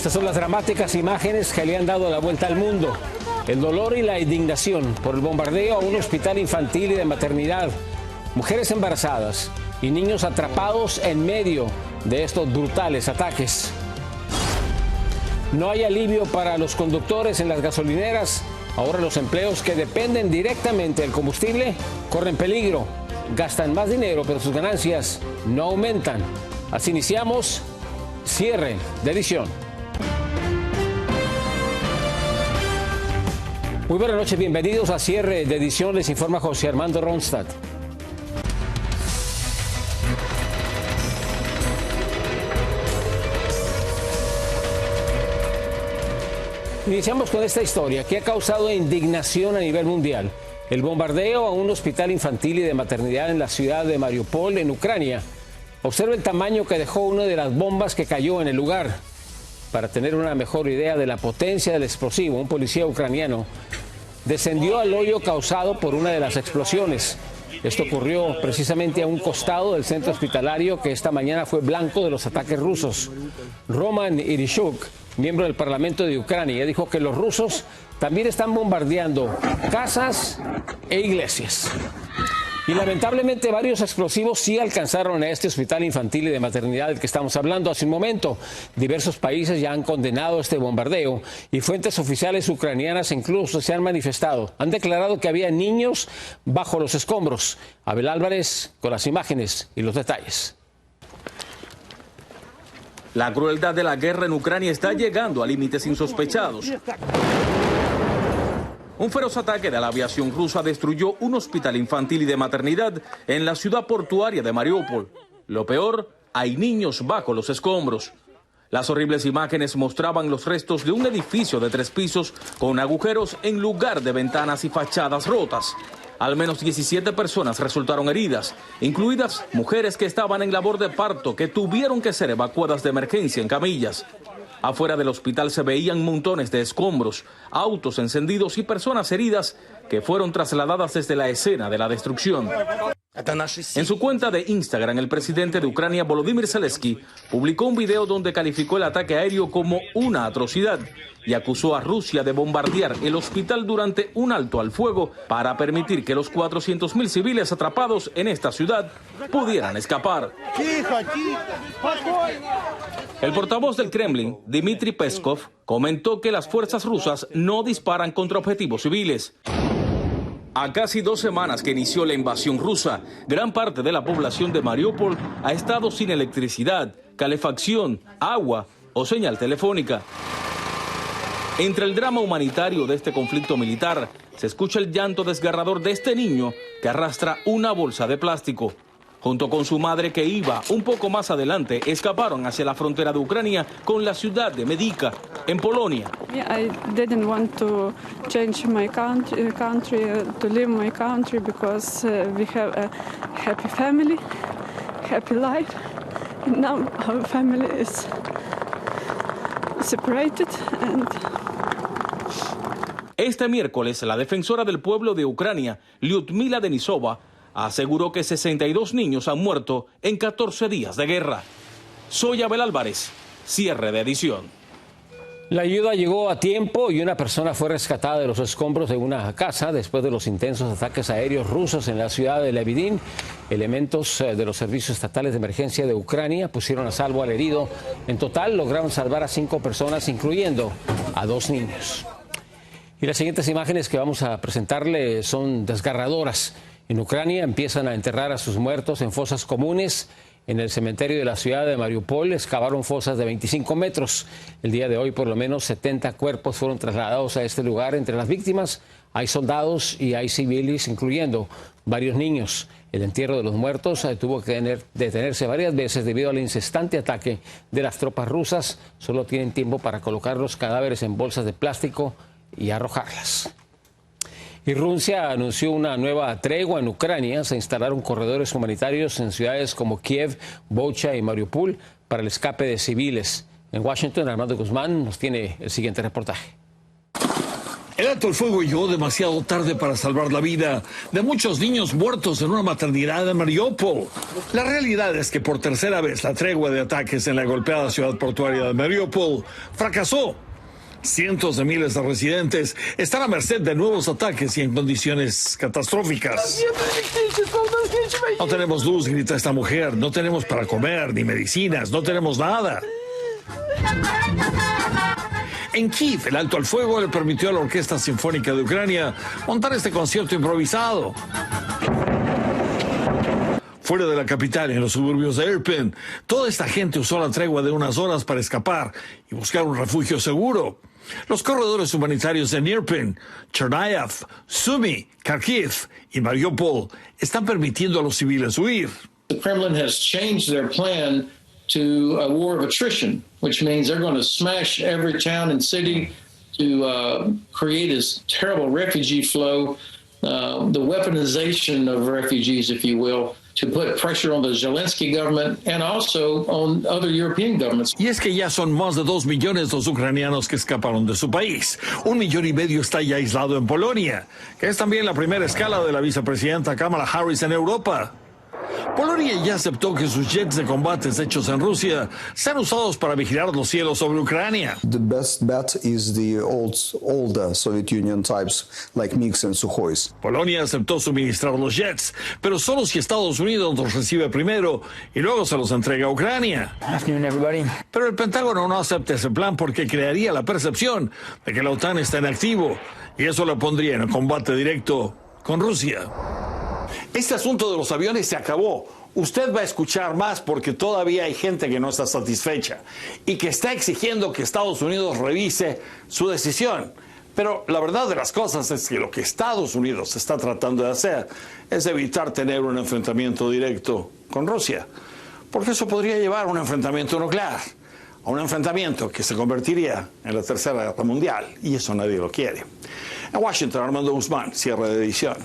Estas son las dramáticas imágenes que le han dado la vuelta al mundo. El dolor y la indignación por el bombardeo a un hospital infantil y de maternidad. Mujeres embarazadas y niños atrapados en medio de estos brutales ataques. No hay alivio para los conductores en las gasolineras. Ahora los empleos que dependen directamente del combustible corren peligro. Gastan más dinero, pero sus ganancias no aumentan. Así iniciamos cierre de edición. Muy buenas noches, bienvenidos a cierre de edición. Les informa José Armando Ronstadt. Iniciamos con esta historia que ha causado indignación a nivel mundial. El bombardeo a un hospital infantil y de maternidad en la ciudad de Mariupol, en Ucrania. Observe el tamaño que dejó una de las bombas que cayó en el lugar. Para tener una mejor idea de la potencia del explosivo, un policía ucraniano descendió al hoyo causado por una de las explosiones. Esto ocurrió precisamente a un costado del centro hospitalario que esta mañana fue blanco de los ataques rusos. Roman Irishuk, miembro del Parlamento de Ucrania, dijo que los rusos también están bombardeando casas e iglesias. Y lamentablemente varios explosivos sí alcanzaron a este hospital infantil y de maternidad del que estamos hablando hace un momento. Diversos países ya han condenado este bombardeo y fuentes oficiales ucranianas incluso se han manifestado. Han declarado que había niños bajo los escombros. Abel Álvarez con las imágenes y los detalles. La crueldad de la guerra en Ucrania está llegando a límites insospechados. Un feroz ataque de la aviación rusa destruyó un hospital infantil y de maternidad en la ciudad portuaria de Mariupol. Lo peor, hay niños bajo los escombros. Las horribles imágenes mostraban los restos de un edificio de 3 pisos con agujeros en lugar de ventanas y fachadas rotas. Al menos 17 personas resultaron heridas, incluidas mujeres que estaban en labor de parto que tuvieron que ser evacuadas de emergencia en camillas. Afuera del hospital se veían montones de escombros, autos encendidos y personas heridas que fueron trasladadas desde la escena de la destrucción. En su cuenta de Instagram, el presidente de Ucrania, Volodymyr Zelensky, publicó un video donde calificó el ataque aéreo como una atrocidad y acusó a Rusia de bombardear el hospital durante un alto al fuego para permitir que los 400.000 civiles atrapados en esta ciudad pudieran escapar. El portavoz del Kremlin, Dmitry Peskov, comentó que las fuerzas rusas no disparan contra objetivos civiles. A casi 2 semanas que inició la invasión rusa, gran parte de la población de Mariupol ha estado sin electricidad, calefacción, agua o señal telefónica. Entre el drama humanitario de este conflicto militar, se escucha el llanto desgarrador de este niño que arrastra una bolsa de plástico. Junto con su madre que iba un poco más adelante, escaparon hacia la frontera de Ucrania con la ciudad de Medica, en Polonia. I didn't want to change my country to leave my country because we have a happy family, happy life. And now our family is separated and... Este miércoles, la defensora del pueblo de Ucrania, Lyudmila Denisova, aseguró que 62 niños han muerto en 14 días de guerra. Soy Abel Álvarez, cierre de edición. La ayuda llegó a tiempo y una persona fue rescatada de los escombros de una casa después de los intensos ataques aéreos rusos en la ciudad de Levidín. Elementos de los servicios estatales de emergencia de Ucrania pusieron a salvo al herido. En total lograron salvar a 5 personas, incluyendo a 2 niños. Y las siguientes imágenes que vamos a presentarle son desgarradoras. En Ucrania empiezan a enterrar a sus muertos en fosas comunes. En el cementerio de la ciudad de Mariupol excavaron fosas de 25 metros. El día de hoy, por lo menos 70 cuerpos fueron trasladados a este lugar. Entre las víctimas hay soldados y hay civiles, incluyendo varios niños. El entierro de los muertos tuvo que detenerse varias veces debido al incesante ataque de las tropas rusas. Solo tienen tiempo para colocar los cadáveres en bolsas de plástico y arrojarlas. Y Rusia anunció una nueva tregua en Ucrania. Se instalaron corredores humanitarios en ciudades como Kiev, Bucha y Mariupol para el escape de civiles. En Washington, Armando Guzmán nos tiene el siguiente reportaje. El alto el fuego llegó demasiado tarde para salvar la vida de muchos niños muertos en una maternidad en Mariupol. La realidad es que por tercera vez la tregua de ataques en la golpeada ciudad portuaria de Mariupol fracasó. Cientos de miles de residentes están a merced de nuevos ataques y en condiciones catastróficas. No tenemos luz, grita esta mujer, no tenemos para comer, ni medicinas, no tenemos nada. En Kiev, el alto al fuego le permitió a la Orquesta Sinfónica de Ucrania montar este concierto improvisado. Fuera de la capital, en los suburbios de Irpin, toda esta gente usó la tregua de unas horas para escapar y buscar un refugio seguro. Los corredores humanitarios en Irpin, Chernihiv, Sumy, Kharkiv y Mariupol están permitiendo a los civiles huir. The Kremlin has changed their plan to a war of attrition, which means they're going to smash every town and city to create this terrible refugee flow, the weaponization of refugees, if you will, to put pressure on the Zelensky government and also on other European governments. Y es que ya son más de 2 millones los ucranianos que escaparon de su país. 1,5 millones está ya aislado en Polonia, que es también la primera escala de la vicepresidenta Kamala Harris en Europa. Polonia ya aceptó que sus jets de combates hechos en Rusia sean usados para vigilar los cielos sobre Ucrania. The best bet is the older Soviet Union types like MiGs and Sukhois. Polonia aceptó suministrar los jets, pero solo si Estados Unidos los recibe primero y luego se los entrega a Ucrania. Afternoon, everybody. Pero el Pentágono no acepta ese plan porque crearía la percepción de que la OTAN está en activo y eso la pondría en el combate directo con Rusia. Este asunto de los aviones se acabó. Usted va a escuchar más porque todavía hay gente que no está satisfecha y que está exigiendo que Estados Unidos revise su decisión. Pero la verdad de las cosas es que lo que Estados Unidos está tratando de hacer es evitar tener un enfrentamiento directo con Rusia, porque eso podría llevar a un enfrentamiento nuclear, a un enfrentamiento que se convertiría en la Tercera Guerra Mundial, y eso nadie lo quiere. En Washington, Armando Guzmán, cierre de edición.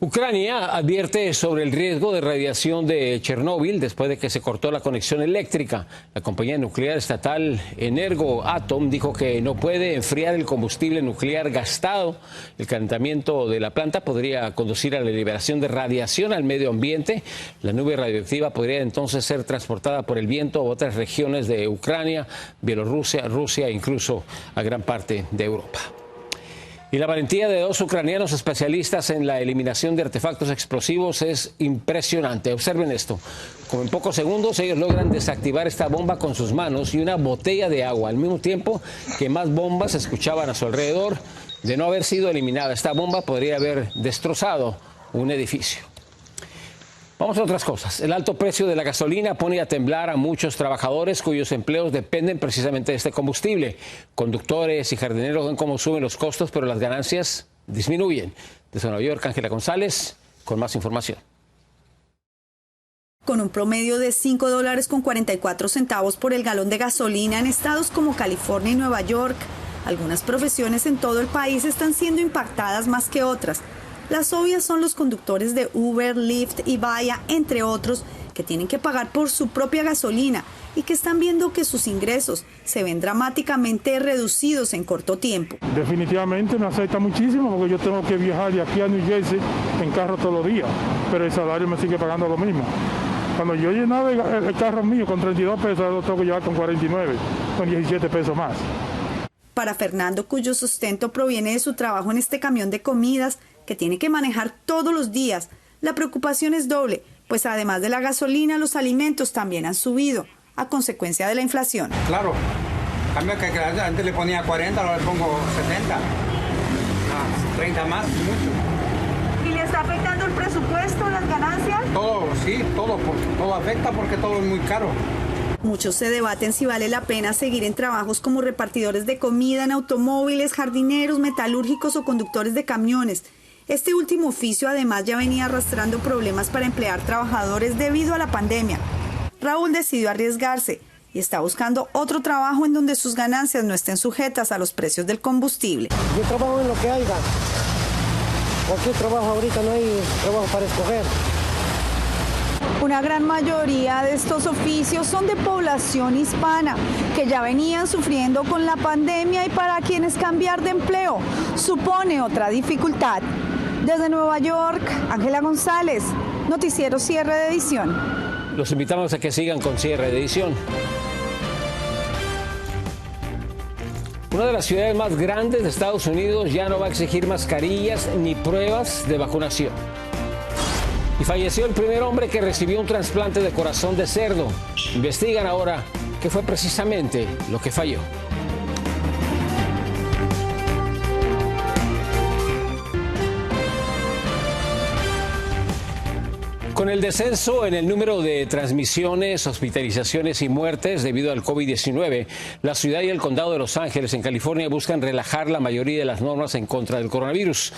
Ucrania advierte sobre el riesgo de radiación de Chernóbil después de que se cortó la conexión eléctrica. La compañía nuclear estatal Energoatom dijo que no puede enfriar el combustible nuclear gastado. El calentamiento de la planta podría conducir a la liberación de radiación al medio ambiente. La nube radioactiva podría entonces ser transportada por el viento a otras regiones de Ucrania, Bielorrusia, Rusia e incluso a gran parte de Europa. Y la valentía de 2 ucranianos especialistas en la eliminación de artefactos explosivos es impresionante. Observen esto. Como en pocos segundos ellos logran desactivar esta bomba con sus manos y una botella de agua, al mismo tiempo que más bombas se escuchaban a su alrededor. De no haber sido eliminada esta bomba, podría haber destrozado un edificio. Vamos a otras cosas. El alto precio de la gasolina pone a temblar a muchos trabajadores cuyos empleos dependen precisamente de este combustible. Conductores y jardineros ven cómo suben los costos, pero las ganancias disminuyen. Desde Nueva York, Ángela González, con más información. Con un promedio de $5.44 por el galón de gasolina en estados como California y Nueva York, algunas profesiones en todo el país están siendo impactadas más que otras. Las obvias son los conductores de Uber, Lyft y Vaya, entre otros, que tienen que pagar por su propia gasolina y que están viendo que sus ingresos se ven dramáticamente reducidos en corto tiempo. Definitivamente me afecta muchísimo porque yo tengo que viajar de aquí a New Jersey en carro todos los días, pero el salario me sigue pagando lo mismo. Cuando yo llenaba el carro mío con 32 pesos, lo tengo que llevar con 49, con 17 pesos más. Para Fernando, cuyo sustento proviene de su trabajo en este camión de comidas, que tiene que manejar todos los días, la preocupación es doble, pues además de la gasolina, los alimentos también han subido a consecuencia de la inflación. Claro, cambio que antes le ponía 40, ahora le pongo 70, 30 más, mucho. ¿Y le está afectando el presupuesto, las ganancias? Todo, sí, todo afecta porque todo es muy caro. Muchos se debaten si vale la pena seguir en trabajos como repartidores de comida en automóviles, jardineros, metalúrgicos o conductores de camiones. Este último oficio además ya venía arrastrando problemas para emplear trabajadores debido a la pandemia. Raúl decidió arriesgarse y está buscando otro trabajo en donde sus ganancias no estén sujetas a los precios del combustible. Yo trabajo en lo que haya. Cualquier trabajo ahorita, no hay trabajo para escoger. Una gran mayoría de estos oficios son de población hispana, que ya venían sufriendo con la pandemia y para quienes cambiar de empleo supone otra dificultad. Desde Nueva York, Ángela González, Noticiero Cierre de Edición. Los invitamos a que sigan con Cierre de Edición. Una de las ciudades más grandes de Estados Unidos ya no va a exigir mascarillas ni pruebas de vacunación. Y falleció el primer hombre que recibió un trasplante de corazón de cerdo. Investigan ahora qué fue precisamente lo que falló. Con el descenso en el número de transmisiones, hospitalizaciones y muertes debido al COVID-19, la ciudad y el condado de Los Ángeles, en California, buscan relajar la mayoría de las normas en contra del coronavirus.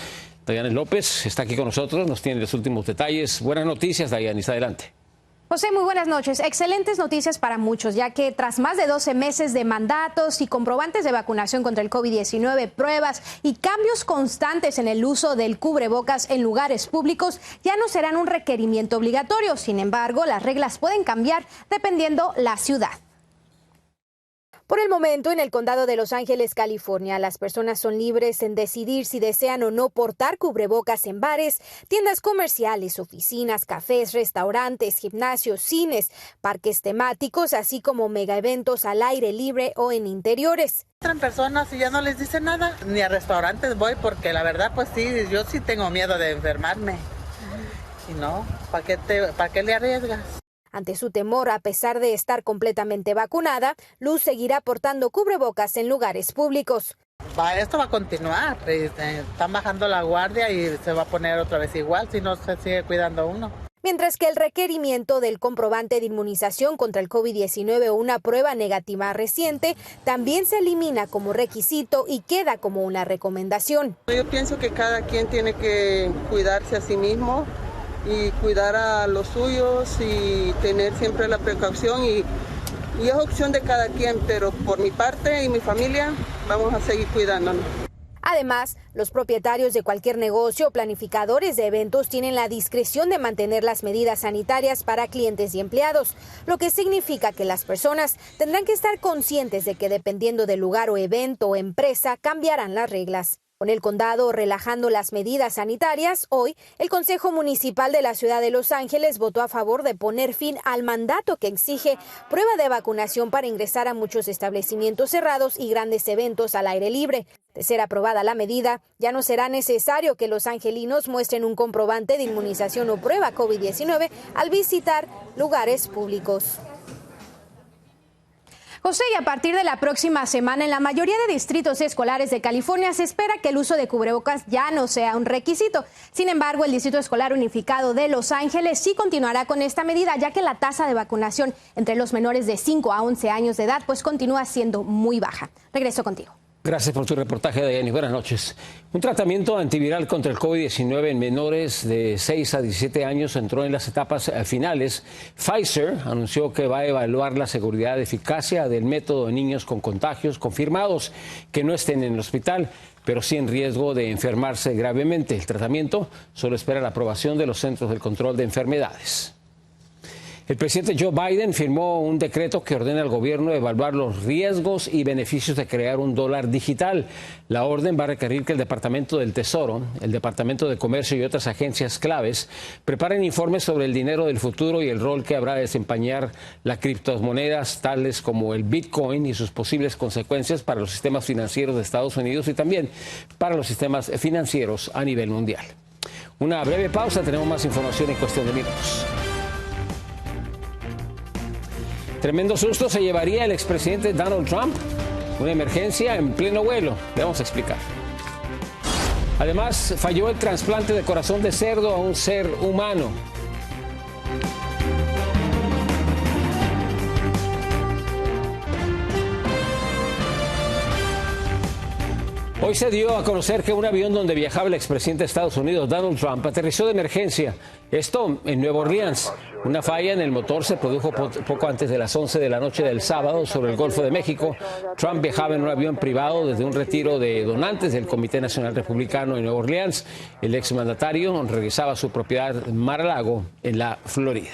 Dayanis López está aquí con nosotros, nos tiene los últimos detalles. Buenas noticias, Dayanis, adelante. José, muy buenas noches. Excelentes noticias para muchos, ya que tras más de 12 meses de mandatos y comprobantes de vacunación contra el COVID-19, pruebas y cambios constantes en el uso del cubrebocas en lugares públicos, ya no serán un requerimiento obligatorio. Sin embargo, las reglas pueden cambiar dependiendo la ciudad. Por el momento, en el condado de Los Ángeles, California, las personas son libres en decidir si desean o no portar cubrebocas en bares, tiendas comerciales, oficinas, cafés, restaurantes, gimnasios, cines, parques temáticos, así como megaeventos al aire libre o en interiores. Entran personas y ya no les dicen nada, ni a restaurantes voy porque la verdad pues sí, yo sí tengo miedo de enfermarme. Y no, ¿para qué le arriesgas? Ante su temor, a pesar de estar completamente vacunada, Luz seguirá portando cubrebocas en lugares públicos. Esto va a continuar, están bajando la guardia y se va a poner otra vez igual si no se sigue cuidando uno. Mientras que el requerimiento del comprobante de inmunización contra el COVID-19 o una prueba negativa reciente también se elimina como requisito y queda como una recomendación. Yo pienso que cada quien tiene que cuidarse a sí mismo y cuidar a los suyos y tener siempre la precaución y es opción de cada quien, pero por mi parte y mi familia vamos a seguir cuidándonos. Además, los propietarios de cualquier negocio o planificadores de eventos tienen la discreción de mantener las medidas sanitarias para clientes y empleados, lo que significa que las personas tendrán que estar conscientes de que dependiendo del lugar o evento o empresa cambiarán las reglas. Con el condado relajando las medidas sanitarias, hoy el Consejo Municipal de la Ciudad de Los Ángeles votó a favor de poner fin al mandato que exige prueba de vacunación para ingresar a muchos establecimientos cerrados y grandes eventos al aire libre. De ser aprobada la medida, ya no será necesario que los angelinos muestren un comprobante de inmunización o prueba COVID-19 al visitar lugares públicos. José, y a partir de la próxima semana, en la mayoría de distritos escolares de California se espera que el uso de cubrebocas ya no sea un requisito. Sin embargo, el Distrito Escolar Unificado de Los Ángeles sí continuará con esta medida, ya que la tasa de vacunación entre los menores de 5 a 11 años de edad pues continúa siendo muy baja. Regreso contigo. Gracias por tu reportaje, Dayanis. Buenas noches. Un tratamiento antiviral contra el COVID-19 en menores de 6 a 17 años entró en las etapas finales. Pfizer anunció que va a evaluar la seguridad y eficacia del método en niños con contagios confirmados que no estén en el hospital, pero sí en riesgo de enfermarse gravemente. El tratamiento solo espera la aprobación de los Centros del Control de Enfermedades. El presidente Joe Biden firmó un decreto que ordena al gobierno evaluar los riesgos y beneficios de crear un dólar digital. La orden va a requerir que el Departamento del Tesoro, el Departamento de Comercio y otras agencias claves preparen informes sobre el dinero del futuro y el rol que habrá de desempeñar las criptomonedas tales como el Bitcoin y sus posibles consecuencias para los sistemas financieros de Estados Unidos y también para los sistemas financieros a nivel mundial. Una breve pausa, tenemos más información en cuestión de minutos. Tremendo susto se llevaría el expresidente Donald Trump. Una emergencia en pleno vuelo. Le vamos a explicar. Además, falló el trasplante de corazón de cerdo a un ser humano. Hoy se dio a conocer que un avión donde viajaba el expresidente de Estados Unidos, Donald Trump, aterrizó de emergencia. Esto en Nueva Orleans. Una falla en el motor se produjo poco antes de las 11 de la noche del sábado sobre el Golfo de México. Trump viajaba en un avión privado desde un retiro de donantes del Comité Nacional Republicano en Nueva Orleans. El exmandatario regresaba a su propiedad Mar-a-Lago, en la Florida.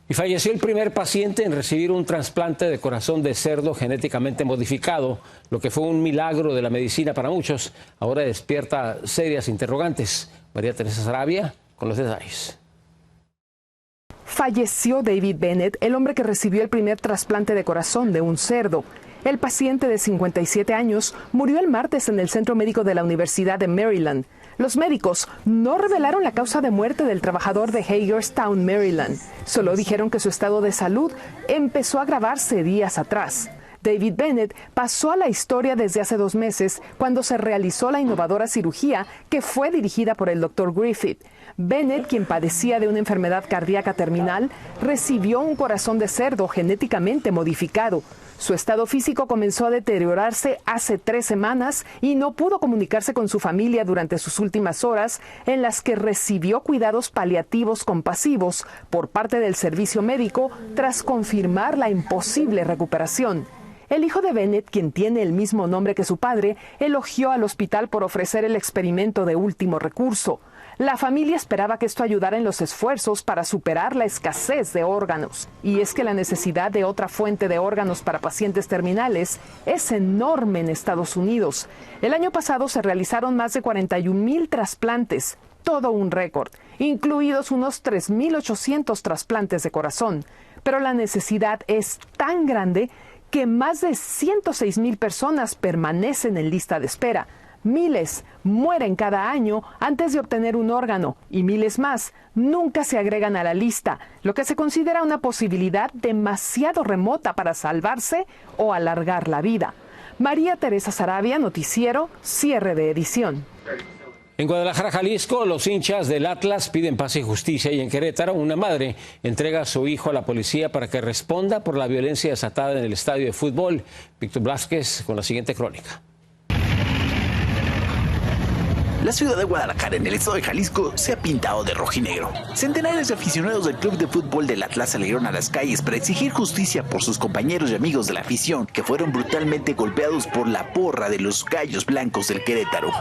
Y falleció el primer paciente en recibir un trasplante de corazón de cerdo genéticamente modificado, lo que fue un milagro de la medicina para muchos. Ahora despierta serias interrogantes. María Teresa Sarabia con los detalles. Falleció David Bennett, el hombre que recibió el primer trasplante de corazón de un cerdo. El paciente de 57 años murió el martes en el Centro Médico de la Universidad de Maryland. Los médicos no revelaron la causa de muerte del trabajador de Hagerstown, Maryland. Solo dijeron que su estado de salud empezó a agravarse días atrás. David Bennett pasó a la historia desde hace 2 meses, cuando se realizó la innovadora cirugía que fue dirigida por el Dr. Griffith. Bennett, quien padecía de una enfermedad cardíaca terminal, recibió un corazón de cerdo genéticamente modificado. Su estado físico comenzó a deteriorarse hace 3 semanas y no pudo comunicarse con su familia durante sus últimas horas, en las que recibió cuidados paliativos compasivos por parte del servicio médico tras confirmar la imposible recuperación. El hijo de Bennett, quien tiene el mismo nombre que su padre, elogió al hospital por ofrecer el experimento de último recurso. La familia esperaba que esto ayudara en los esfuerzos para superar la escasez de órganos. Y es que la necesidad de otra fuente de órganos para pacientes terminales es enorme en Estados Unidos. El año pasado se realizaron más de 41,000 trasplantes, todo un récord, incluidos unos 3,800 trasplantes de corazón. Pero la necesidad es tan grande que más de 106,000 personas permanecen en lista de espera. Miles mueren cada año antes de obtener un órgano y miles más nunca se agregan a la lista, lo que se considera una posibilidad demasiado remota para salvarse o alargar la vida. María Teresa Sarabia, noticiero, cierre de edición. En Guadalajara, Jalisco, los hinchas del Atlas piden paz y justicia, y en Querétaro una madre entrega a su hijo a la policía para que responda por la violencia desatada en el estadio de fútbol. Víctor Blázquez con la siguiente crónica. La ciudad de Guadalajara, en el estado de Jalisco, se ha pintado de rojinegro. Centenares de aficionados del club de fútbol del Atlas salieron a las calles para exigir justicia por sus compañeros y amigos de la afición, que fueron brutalmente golpeados por la porra de los Gallos Blancos del Querétaro.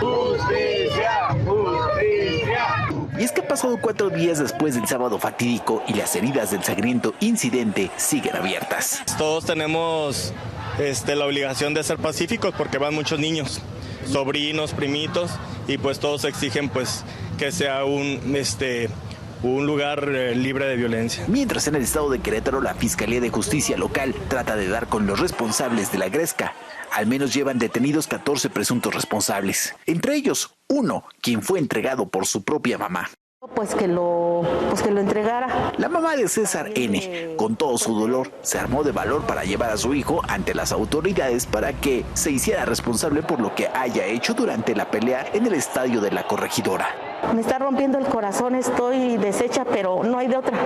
¡Justicia! ¡Justicia! Y es que ha pasado 4 días después del sábado fatídico y las heridas del sangriento incidente siguen abiertas. Todos tenemos la obligación de ser pacíficos porque van muchos niños, sobrinos, primitos, y pues todos exigen pues que sea un lugar libre de violencia. Mientras en el estado de Querétaro, la Fiscalía de Justicia local trata de dar con los responsables de la gresca. Al menos llevan detenidos 14 presuntos responsables, entre ellos uno, quien fue entregado por su propia mamá. Pues que lo entregara. La mamá de César N., con todo su dolor, se armó de valor para llevar a su hijo ante las autoridades para que se hiciera responsable por lo que haya hecho durante la pelea en el estadio de la Corregidora. Me está rompiendo el corazón, estoy deshecha, pero no hay de otra.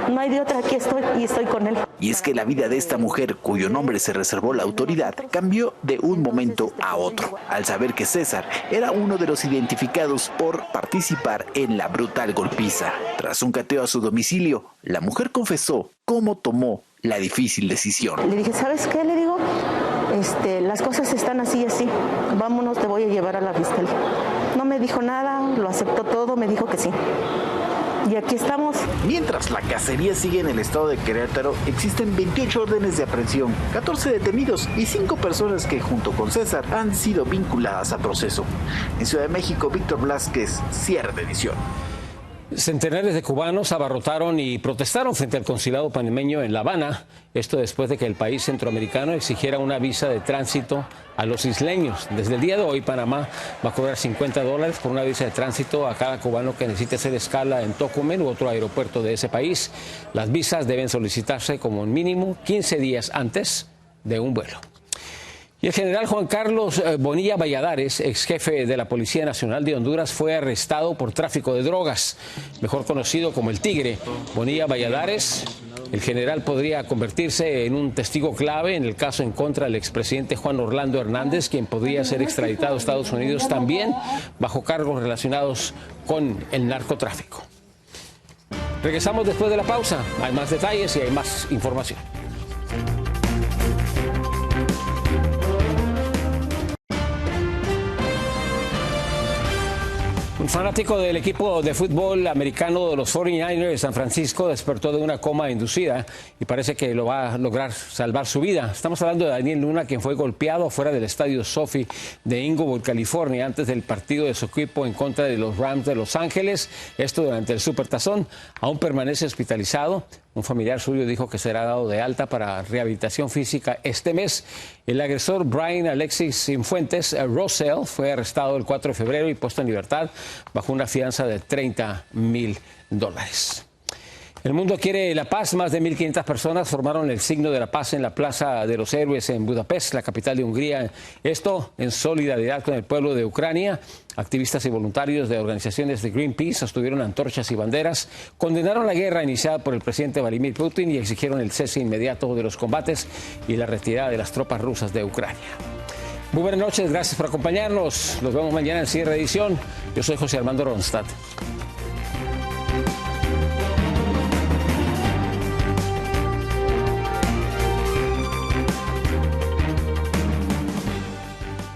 No hay de otra, aquí estoy y estoy con él. Y es que la vida de esta mujer, cuyo nombre se reservó la autoridad, cambió de un momento a otro, al saber que César era uno de los identificados por participar en la brutal golpiza. Tras un cateo a su domicilio, la mujer confesó cómo tomó la difícil decisión. Le dije, ¿sabes qué? Le digo, las cosas están así y así. Vámonos, te voy a llevar a la fiscalía. No me dijo nada, lo aceptó todo, me dijo que sí. Y aquí estamos. Mientras la cacería sigue en el estado de Querétaro, existen 28 órdenes de aprehensión, 14 detenidos y 5 personas que, junto con César, han sido vinculadas a proceso. En Ciudad de México, Víctor Blázquez, cierre de edición. Centenares de cubanos abarrotaron y protestaron frente al consulado panameño en La Habana. Esto después de que el país centroamericano exigiera una visa de tránsito a los isleños. Desde el día de hoy, Panamá va a cobrar $50 por una visa de tránsito a cada cubano que necesite hacer escala en Tocumen u otro aeropuerto de ese país. Las visas deben solicitarse como mínimo 15 días antes de un vuelo. Y el general Juan Carlos Bonilla Valladares, ex jefe de la Policía Nacional de Honduras, fue arrestado por tráfico de drogas, mejor conocido como el Tigre. Bonilla Valladares El general podría convertirse en un testigo clave en el caso en contra del expresidente Juan Orlando Hernández, quien podría ser extraditado a Estados Unidos también bajo cargos relacionados con el narcotráfico. Regresamos después de la pausa. Hay más detalles y hay más información. Un fanático del equipo de fútbol americano de los 49ers de San Francisco despertó de una coma inducida y parece que lo va a lograr salvar su vida. Estamos hablando de Daniel Luna, quien fue golpeado fuera del estadio SoFi de Inglewood, California, antes del partido de su equipo en contra de los Rams de Los Ángeles. Esto durante el Supertazón. Aún permanece hospitalizado. Un familiar suyo dijo que será dado de alta para rehabilitación física este mes. El agresor Brian Alexis Cifuentes Rosell fue arrestado el 4 de febrero y puesto en libertad bajo una fianza de $30,000. El mundo quiere la paz. Más de 1.500 personas formaron el signo de la paz en la Plaza de los Héroes en Budapest, la capital de Hungría. Esto en solidaridad con el pueblo de Ucrania. Activistas y voluntarios de organizaciones de Greenpeace sostuvieron antorchas y banderas, condenaron la guerra iniciada por el presidente Vladimir Putin y exigieron el cese inmediato de los combates y la retirada de las tropas rusas de Ucrania. Muy buenas noches, gracias por acompañarnos. Nos vemos mañana en cierre de edición. Yo soy José Armando Ronstadt.